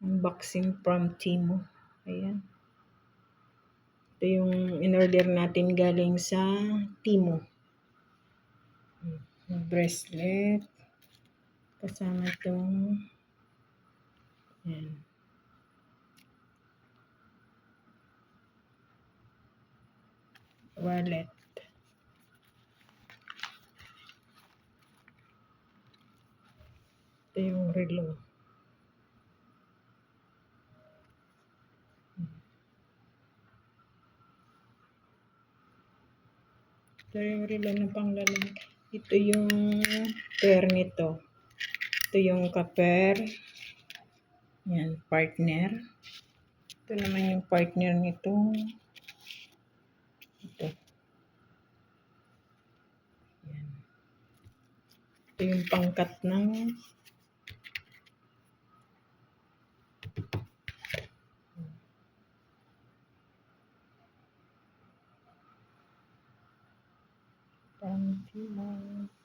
Unboxing from Temu. Ayan. Ito yung in-order natin galing sa Temu. Bracelet. Kasama itong ayan. Wallet. Ito yung relo. Ito yung relo na panglalang. Ito yung pair nito. Ito yung ka-pair. Yan, partner. Ito naman yung partner nito. Ito. Yan. Ito yung pangkat ng Thank you.